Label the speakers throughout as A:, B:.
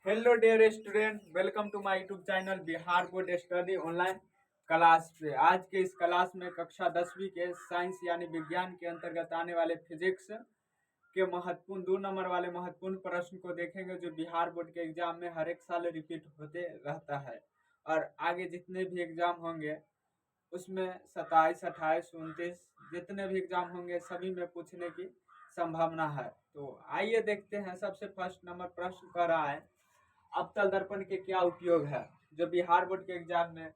A: Hello dear student, welcome to my YouTube channel Bihar board study online class पे। आज के इस क्लास में कक्षा 10वीं के साइंस यानी विज्ञान के अंतर्गत आने वाले फिजिक्स के महत्वपूर्ण 2 नंबर वाले महत्वपूर्ण प्रश्न को देखेंगे, जो बिहार बोर्ड के एग्जाम में हर एक साल रिपीट होते रहता है। और आगे जितने भी एग्जाम होंगे उसमें 27, 28, 29 जितने भी एग्जाम होंगे सभी में पूछने की संभावना है। तो आइए देखते हैं। सबसे फर्स्ट नंबर प्रश्न कर रहा है, अवतल दर्पण के क्या उपयोग है। जो बिहार बोर्ड के एग्जाम में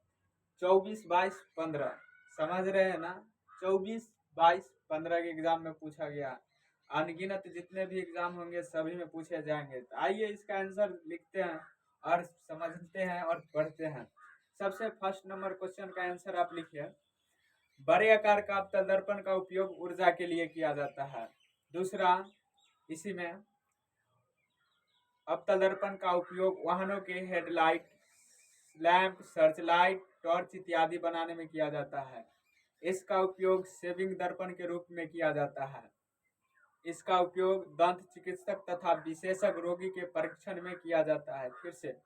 A: 24, 22, 15 समझ रहे हैं ना, 24, 22, 15 के एग्जाम में पूछा गया। अनगिनत जितने भी एग्जाम होंगे सभी में पूछे जाएंगे। तो आइए इसका आंसर लिखते हैं और समझते हैं और पढ़ते हैं। सबसे फर्स्ट नंबर क्वेश्चन का आंसर आप लिखिए, बड़े आकार का अवतल दर्पण का उपयोग ऊर्जा के लिए किया जाता है। दूसरा, इसी में अवतल दर्पण का उपयोग वाहनों के headlight, lamp, search light, torch इत्यादि बनाने में किया जाता है। इसका उपयोग सेविंग दर्पण के रूप में किया जाता है। इसका उपयोग दंत चिकित्सक तथा विशेषज्ञ रोगी के परीक्षण में किया जाता है। फिर से,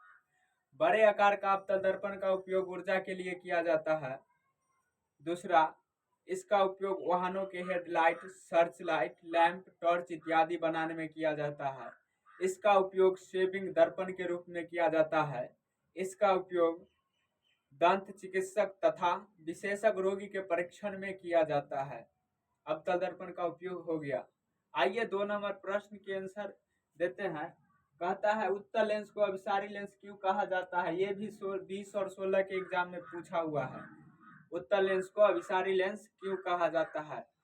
A: बड़े आकार का अवतल दर्पण का उपयोग ऊर्जा के लिए किया जाता है। दूसरा, इसका उपयोग वाहनों के headlight, search light, lamp, torch इत्यादि बनाने में किया जाता है। इसका उपयोग शेविंग दर्पण के रूप में किया जाता है। इसका उपयोग दंत चिकित्सक तथा विशेषज्ञ रोगी के परीक्षण में किया जाता है। अवतल दर्पण का उपयोग हो गया। आइए 2 नंबर प्रश्न के आंसर देते हैं। कहता है, उत्तल लेंस को अभिसारी लेंस क्यों कहा जाता है। ये भी 20 और 16 के एग्जाम में पूछा हुआ है। उत्तल लेंस को अभिसारी लेंस क्यों कहा जाता है।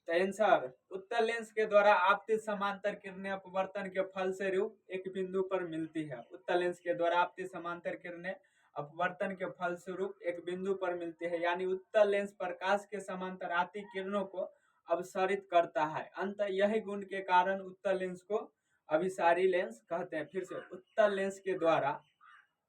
A: आंसर, उत्तल लेंस के द्वारा आपतित समांतर किरणें अपवर्तन के फलस्वरूप एक बिंदु पर मिलती है। उत्तल लेंस के द्वारा आपतित समांतर किरणें अपवर्तन के फलस्वरूप एक बिंदु पर मिलती है। यानी उत्तल लेंस प्रकाश के समांतर आती किरणों को अपसरित करता है। अंत यही गुण के कारण उत्तल लेंस को अभिसारी लेंस कहते हैं। फिर से, उत्तल लेंस के द्वारा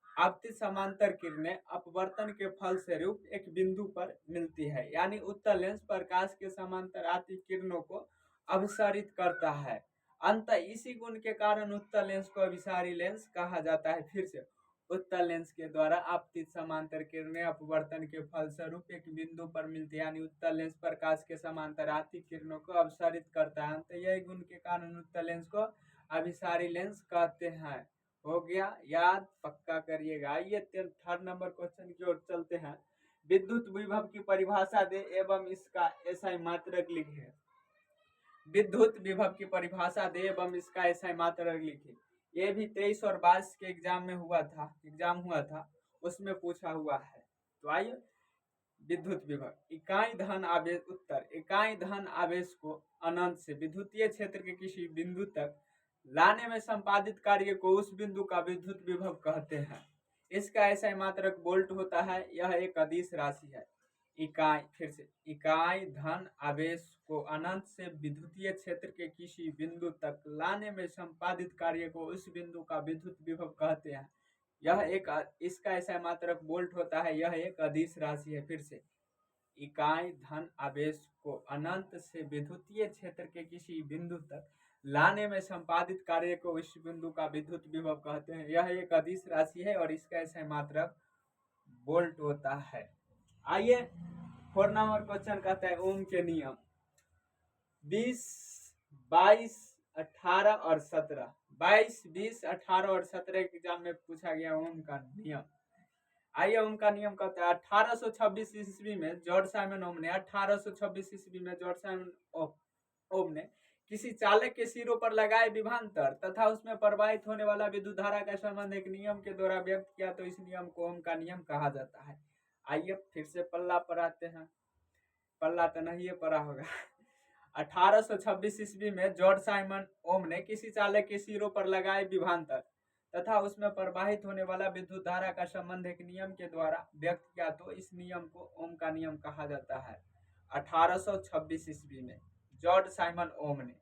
A: आपतित समांतर किरणें अपवर्तन के फलस्वरूप एक बिंदु पर मिलती है। यानी उत्तल लेंस प्रकाश के समांतर आती किरणों को अपसरित करता है। अंत इसी गुण के कारण उत्तल लेंस को अभिसारी लेंस कहा जाता है। फिर से, उत्तल लेंस के द्वारा आपतित समांतर किरणें अपवर्तन के फलस्वरूप एक बिंदु पर मिलती है। यानी उत्तल लेंस प्रकाश के समांतर आती किरणों को अपसरित करता है। अंत यही गुण के कारण उत्तल लेंस को अभिसारी लेंस कहते हैं। हो गया याद, पक्का करिएगा। आइए 3rd नंबर क्वेश्चन की ओर चलते हैं। विद्युत विभव की परिभाषा दे एवं इसका एसआई मात्रक लिखे। विद्युत विभव की परिभाषा दे एवं इसका एसआई मात्रक लिखे। ये भी 23 और 22 के एग्जाम हुआ था, उसमें पूछा हुआ है। तो आइए, विद्युत विभव, इकाई धन आवेश। उत्तर, इकाई धन आवेश को अनंत से विद्युतीय क्षेत्र के किसी बिंदु तक लाने में संपादित कार्य को उस बिंदु का विद्युत विभव कहते हैं। इसका ऐसा मात्रक वोल्ट होता है। यह एक अदिश राशि है। इकाई, फिर से, इकाई धन आवेश को अनंत से विद्युतीय क्षेत्र के किसी बिंदु तक लाने में संपादित कार्य को उस बिंदु का विद्युत विभव कहते हैं। यह एक, इसका ऐसा मात्रक वोल्ट होता है। यह एक अदिश राशि है। फिर से, इकाई धन आवेश को अनंत से विद्युतीय क्षेत्र के किसी बिंदु तक लाने में संपादित कार्य को इस बिंदु का विद्युत विभव कहते हैं। यह एक अदिश राशि है और इसका ऐसा मात्रक वोल्ट होता है। आइए 4 नंबर क्वेश्चन कहता है, ओम के नियम। 20, 22, 18 और 17, 22, 20, 18 और 17 के एग्जाम में पूछा गया ओम का नियम। आइए, उनका नियम कहता है, 1826 ईस्वी में जॉर्ज साइमन ओम ने 1826 ईस्वी में जॉर्ज साइमन ओम ने किसी चालक के सिरों पर लगाए विभवांतर तथा उसमें प्रवाहित होने वाला विद्युत धारा का संबंध एक नियम के द्वारा व्यक्त किया, तो इस नियम को ओम का नियम कहा जाता है। आइए फिर से पल्ला पर आते हैं। पल्ला तो नहीं पढ़ा होगा। 1826 ईस्वी में जॉर्ज साइमन ओम ने किसी चालक के सिरों पर लगाए विभवांतर तथा उसमें प्रवाहित होने वाला विद्युत धारा का संबंध एक नियम के द्वारा व्यक्त किया, तो इस नियम को ओम का नियम कहा जाता है। 1826 ईस्वी में जॉर्ज साइमन ओम ने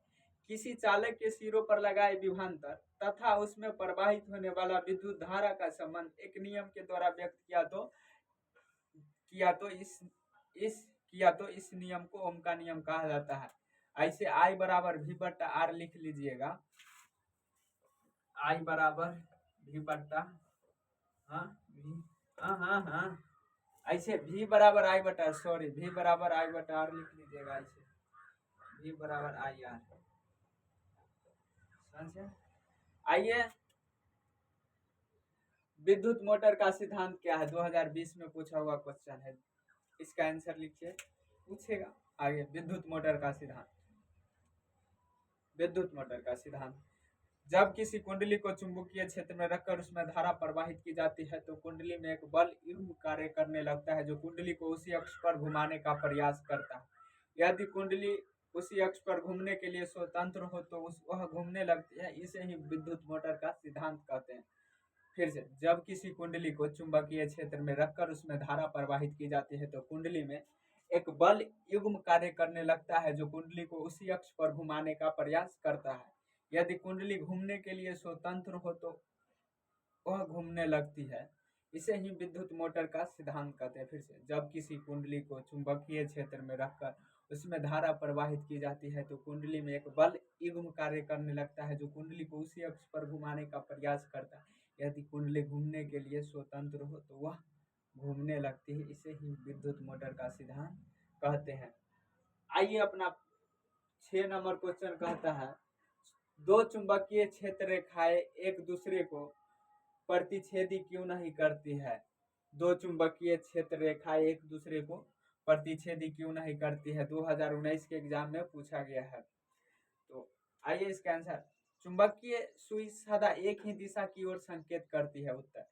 A: किसी चालक के सिरों पर लगाए विभवांतर तथा उसमें प्रवाहित होने वाला विद्युत धारा का संबंध एक नियम के द्वारा व्यक्त किया, तो इस नियम को ओम का नियम कहा जाता है। ऐसे I बराबर V बटा R लिख लीजिएगा। I बराबर भी बढ़ता, हाँ भी, हाँ हाँ हाँ, ऐसे भी बराबर आई बटा, सॉरी भी बराबर आई बटा आर लिख लीजिएगा, ऐसे भी बराबर आई आर। समझे? आइए, विद्युत मोटर का सिद्धांत क्या है, 2020 में पूछा हुआ क्वेश्चन है, इसका आंसर लिखिए, पूछेगा आगे। विद्युत मोटर का सिद्धांत, विद्युत मोटर का सिद्धांत, जब किसी कुंडली को चुंबकीय क्षेत्र में रखकर उसमें धारा प्रवाहित की जाती है तो कुंडली में एक बल युग्म कार्य करने लगता है जो कुंडली को उसी अक्ष पर घुमाने का प्रयास करता है। यदि कुंडली उसी अक्ष पर घूमने के लिए स्वतंत्र हो तो वह घूमने लगती है, इसे ही विद्युत मोटर का सिद्धांत कहते हैं। फिर से, जब किसी कुंडली को चुंबकीय क्षेत्र में रखकर उसमें धारा प्रवाहित की जाती है तो कुंडली में एक बल युग्म कार्य करने लगता है जो कुंडली को उसी अक्ष पर घुमाने का प्रयास करता है। यदि कुंडली घूमने के लिए स्वतंत्र हो तो वह घूमने लगती है, इसे ही विद्युत मोटर का सिद्धांत कहते हैं। फिर से, जब किसी कुंडली को चुंबकीय क्षेत्र में रखकर उसमें धारा प्रवाहित की जाती है तो कुंडली में एक बल युग्म कार्य करने लगता है जो कुंडली को उसी अक्ष पर घुमाने का प्रयास करता है। यदि कुंडली घूमने के लिए स्वतंत्र हो तो वह घूमने लगती है, इसे ही विद्युत मोटर का सिद्धांत कहते हैं। आइए, अपना 6 नंबर क्वेश्चन कहता है, दो चुंबकीय क्षेत्र रेखाएं एक दूसरे को प्रतिच्छेदी क्यों नहीं करती है। दो चुंबकीय क्षेत्र रेखाएं एक दूसरे को प्रतिच्छेदी क्यों नहीं करती है, 2019 के एग्जाम में पूछा गया है। तो आइए इसका आंसर, चुंबकीय सुई सदा एक ही दिशा की ओर संकेत करती है। उत्तर,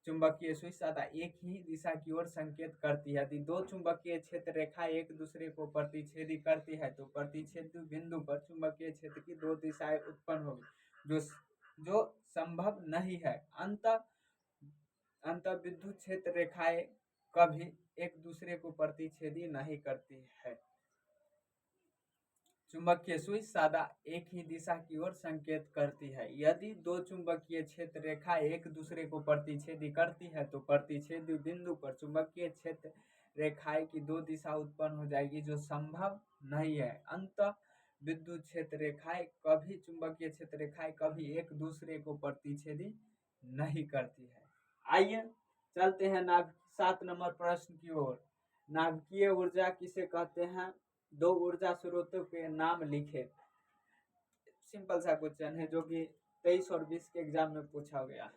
A: चुंबकीय सुई सदा एक ही दिशा की ओर संकेत करती है। यदि दो चुंबकीय क्षेत्र रेखाएं एक दूसरे को प्रतिच्छेदी करती है तो प्रतिच्छेद बिंदु पर चुंबकीय क्षेत्र की दो दिशाएं उत्पन्न होगी जो संभव नहीं है। अंत विद्युत क्षेत्र रेखाएं कभी एक दूसरे को प्रतिच्छेदी नहीं करती है। चुंबकीय सुई सदा एक ही दिशा की ओर संकेत करती है। यदि दो चुंबकीय क्षेत्र रेखा एक दूसरे को प्रतिच्छेदी करती है तो प्रतिच्छेदी बिंदु पर चुंबकीय क्षेत्र रेखाएं की दो दिशा उत्पन्न हो जाएगी जो संभव नहीं है। अंत विद्युत क्षेत्र रेखाएं कभी चुंबकीय क्षेत्र रेखाएं कभी एक दूसरे को प्रतिच्छेदी नहीं करती है। आइए चलते हैं 7 नंबर प्रश्न की ओर। नाभिकीय ऊर्जा किसे कहते हैं, दो ऊर्जा स्रोतों के नाम लिखे। सिंपल सा क्वेश्चन है जो कि 23 और 20 के एग्जाम में पूछा गया।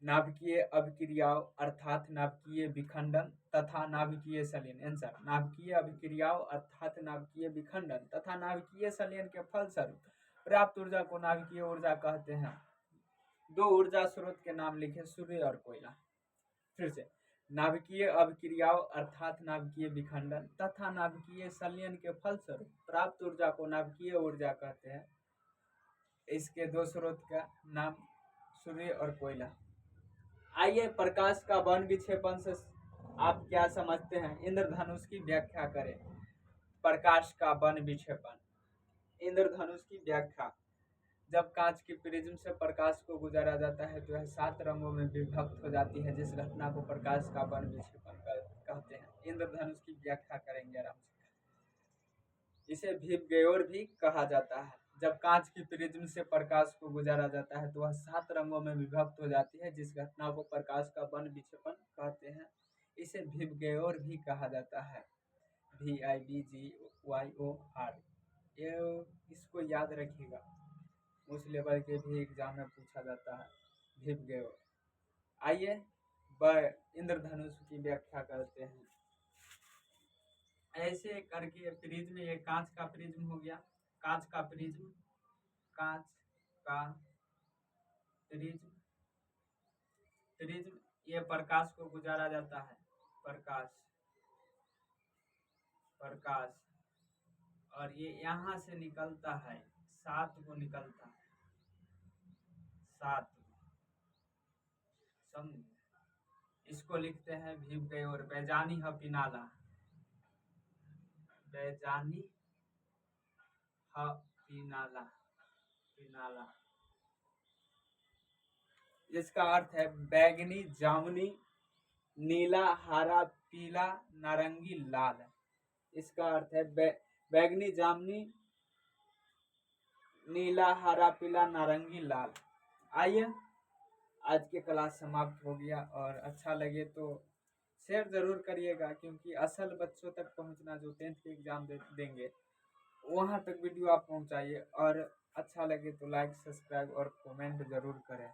A: नाभिकीय अभिक्रियाओं अर्थात नाभिकीय विखंडन तथा नाभिकीय संलयन। आंसर, नाभिकीय अभिक्रियाओं अर्थात नाभिकीय विखंडन तथा नाभिकीय संलयन के फलस्वरूप प्राप्त ऊर्जा को नाभिकीय ऊर्जा कहते हैं। दो ऊर्जा स्रोत के नाम लिखे, सूर्य और कोयला। फिर से, नाभिकीय अभिक्रियाओं अर्थात नाभिकीय विखंडन तथा नाभिकीय संलयन के फलस्वरूप प्राप्त ऊर्जा को नाभिकीय ऊर्जा कहते हैं। इसके दो स्रोत का नाम सूर्य और कोयला। आइए, प्रकाश का वन विक्षेपण से आप क्या समझते हैं, इंद्रधनुष की व्याख्या करें। प्रकाश का वन विक्षेपण, इंद्रधनुष की व्याख्या। जब कांच की प्रिज्म से प्रकाश को गुजारा जाता है तो यह 7 रंगों में विभक्त हो जाती है, जिस घटना को प्रकाश का वन विक्षेपण कहते हैं। इंद्रधनुष की व्याख्या करेंगे आराम से। इसे भीप गयोर भी कहा जाता है। जब कांच की प्रिज्म से प्रकाश को गुजारा जाता है तो वह 7 रंगों में विभक्त हो जाती है, जिस घटना को प्रकाश का वन विक्षेपण कहते हैं। इसे भीप गयोर भी कहा जाता है, VIBGYOR। इसको याद रखिएगा, उस लेवल के भी एग्जाम में पूछा जाता है, भीप गयोर। आइए, इंद्रधनुष की व्याख्या करते हैं। ऐसे करके प्रिज्म, ये कांच का प्रिज्म हो गया, कांच का प्रिज्म, कांच का प्रिज्म, प्रिज्म ये प्रकाश को गुजारा जाता है, प्रकाश, प्रकाश, और ये यहाँ से निकलता है, 7 को निकलता है, 7। समझ, इसको लिखते हैं भीप गयोर, बैजानी है पिनाला, बैजानी है पिनाला, पिनाला। इसका अर्थ है बैगनी, जामुनी, नीला, हरा, पीला, नारंगी, लाल। इसका अर्थ है बैगनी, जामुनी, नीला, हरा, पीला, नारंगी, लाल। आइए, आज की क्लास समाप्त हो गया, और अच्छा लगे तो शेयर ज़रूर करिएगा, क्योंकि असल बच्चों तक पहुंचना, जो 10th के एग्ज़ाम देंगे वहां तक वीडियो आप पहुंचाइए। और अच्छा लगे तो लाइक, सब्सक्राइब और कमेंट ज़रूर करें।